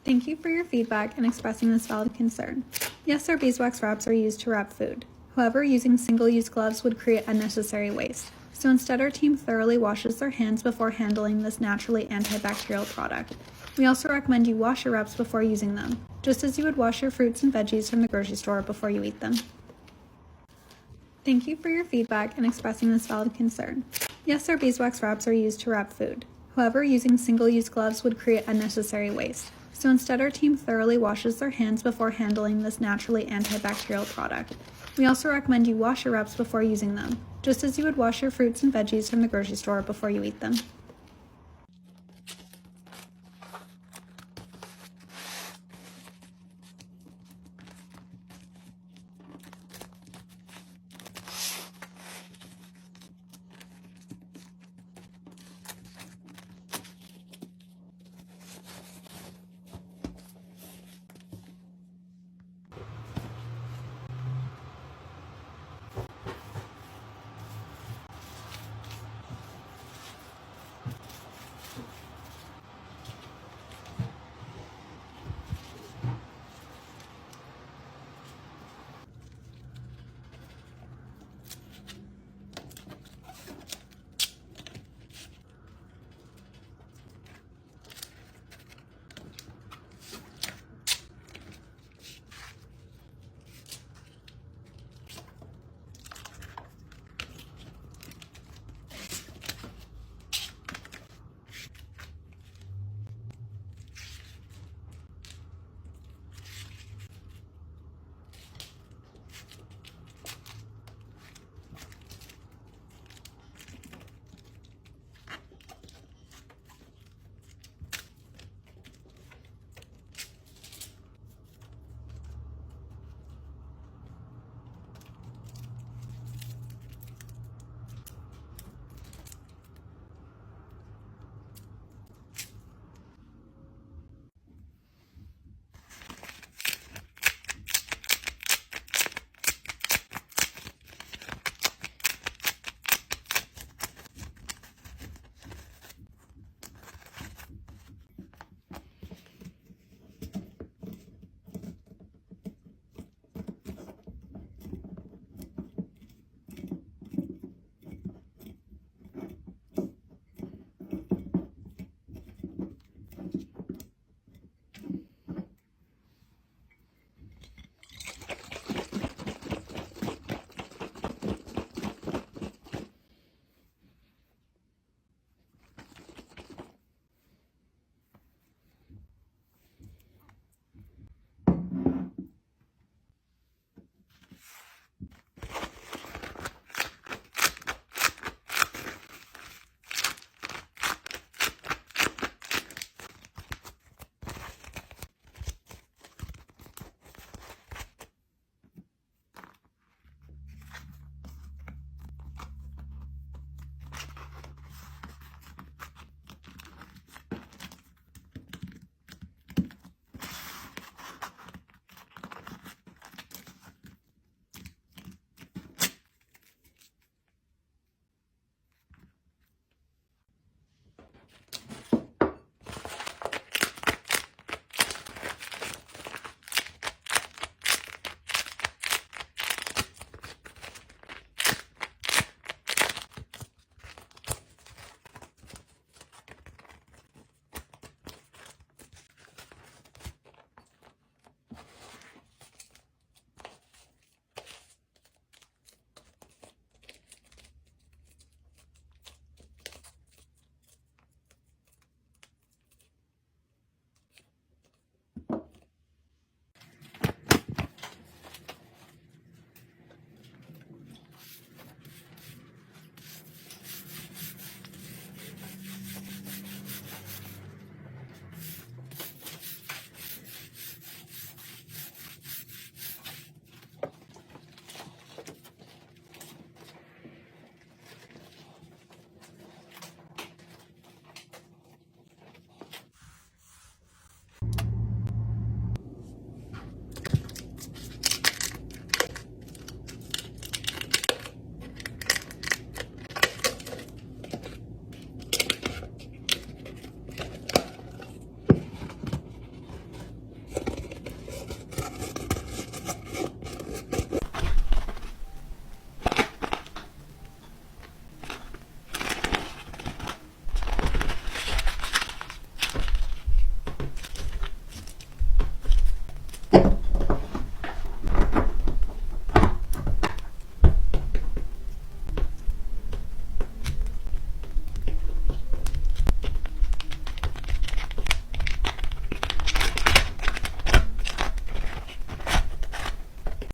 Thank you for your feedback and expressing this valid concern. Yes, our beeswax wraps are used to wrap food. However, using single-use gloves would create unnecessary waste. So instead, our team thoroughly washes their hands before handling this naturally antibacterial product. We also recommend you wash your wraps before using them, just as you would wash your fruits and veggies from the grocery store before you eat them. Thank you for your feedback and expressing this valid concern. Yes, our beeswax wraps are used to wrap food. However, using single-use gloves would create unnecessary waste. So instead, our team thoroughly washes their hands before handling this naturally antibacterial product. We also recommend you wash your wraps before using them, just as you would wash your fruits and veggies from the grocery store before you eat them.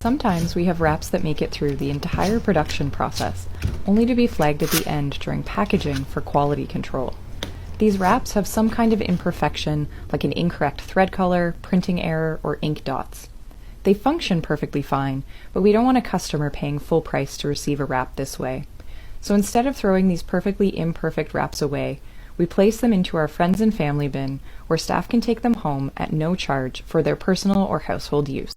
Sometimes we have wraps that make it through the entire production process, only to be flagged at the end during packaging for quality control. These wraps have some kind of imperfection, like an incorrect thread color, printing error, or ink dots. They function perfectly fine, but we don't want a customer paying full price to receive a wrap this way. So instead of throwing these perfectly imperfect wraps away, we place them into our friends and family bin, where staff can take them home at no charge for their personal or household use.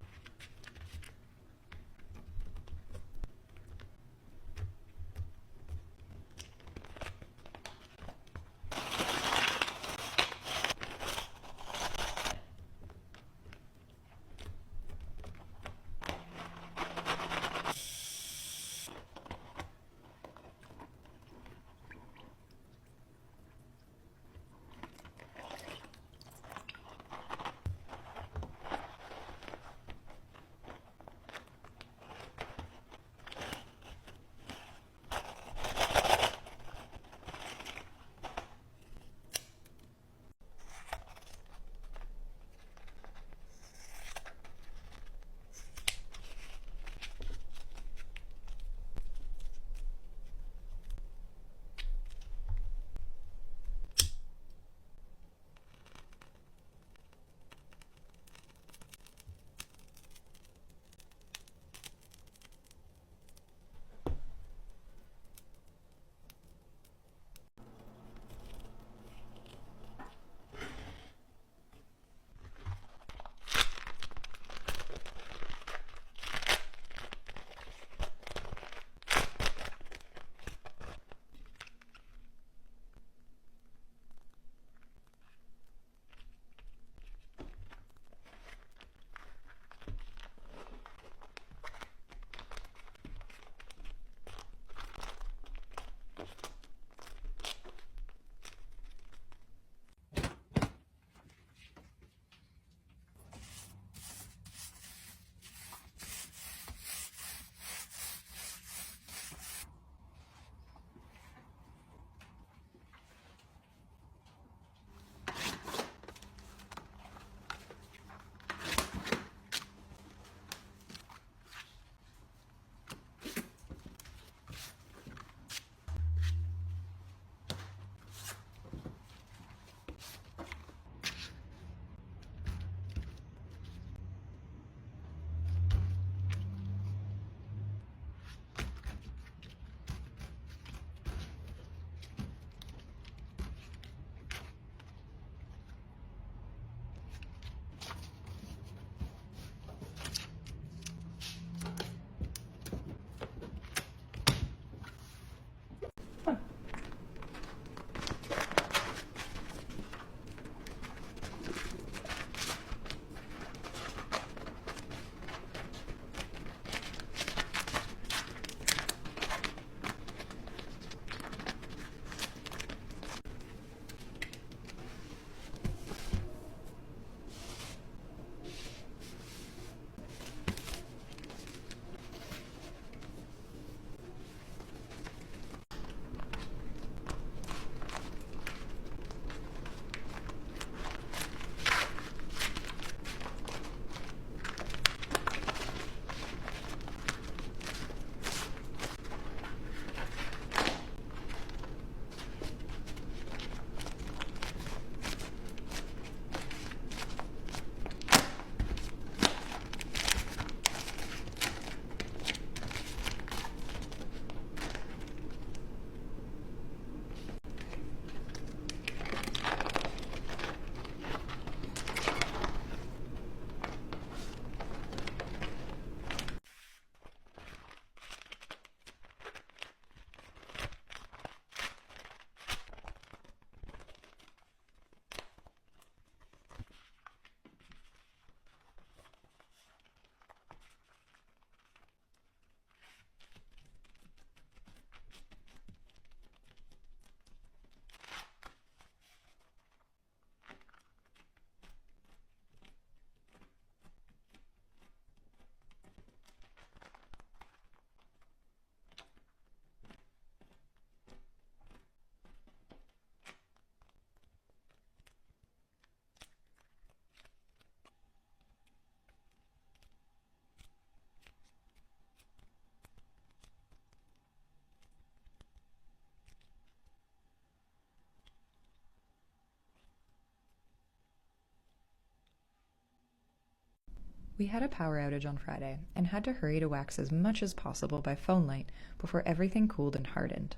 We had a power outage on Friday and had to hurry to wax as much as possible by phone light before everything cooled and hardened.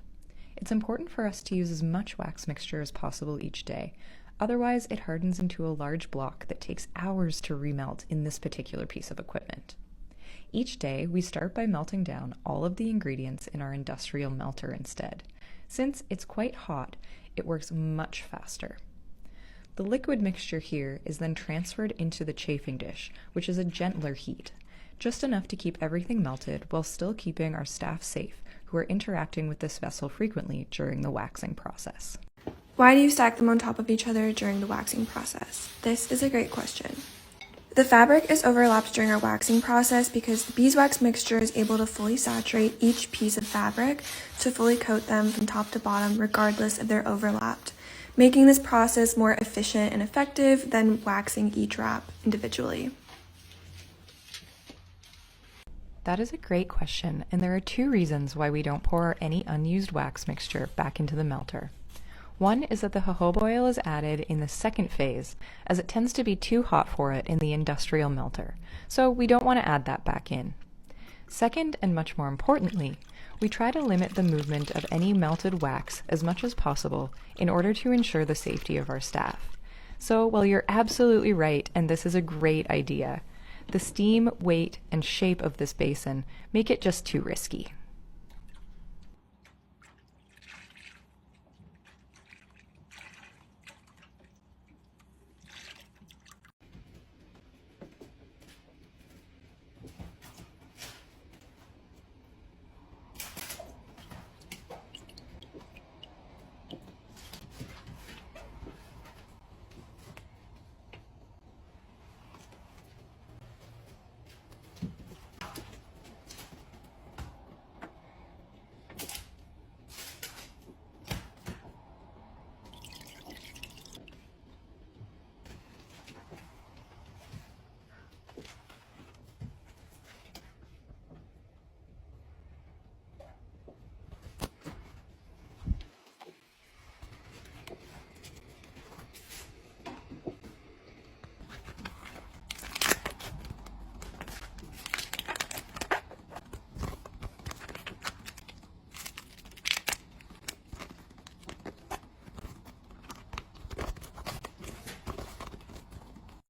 It's important for us to use as much wax mixture as possible each day, otherwise it hardens into a large block that takes hours to remelt in this particular piece of equipment. Each day, we start by melting down all of the ingredients in our industrial melter instead. Since it's quite hot, it works much faster. The liquid mixture here is then transferred into the chafing dish, which is a gentler heat, just enough to keep everything melted while still keeping our staff safe who are interacting with this vessel frequently during the waxing process. Why do you stack them on top of each other during the waxing process? This is a great question. The fabric is overlapped during our waxing process because the beeswax mixture is able to fully saturate each piece of fabric to fully coat them from top to bottom regardless if they're overlapped, making this process more efficient and effective than waxing each wrap individually. That is a great question, and there are two reasons why we don't pour any unused wax mixture back into the melter. One is that the jojoba oil is added in the second phase, as it tends to be too hot for it in the industrial melter, so we don't want to add that back in. Second, and much more importantly, we try to limit the movement of any melted wax as much as possible in order to ensure the safety of our staff. So while you're absolutely right, and this is a great idea, the steam, weight, and shape of this basin make it just too risky.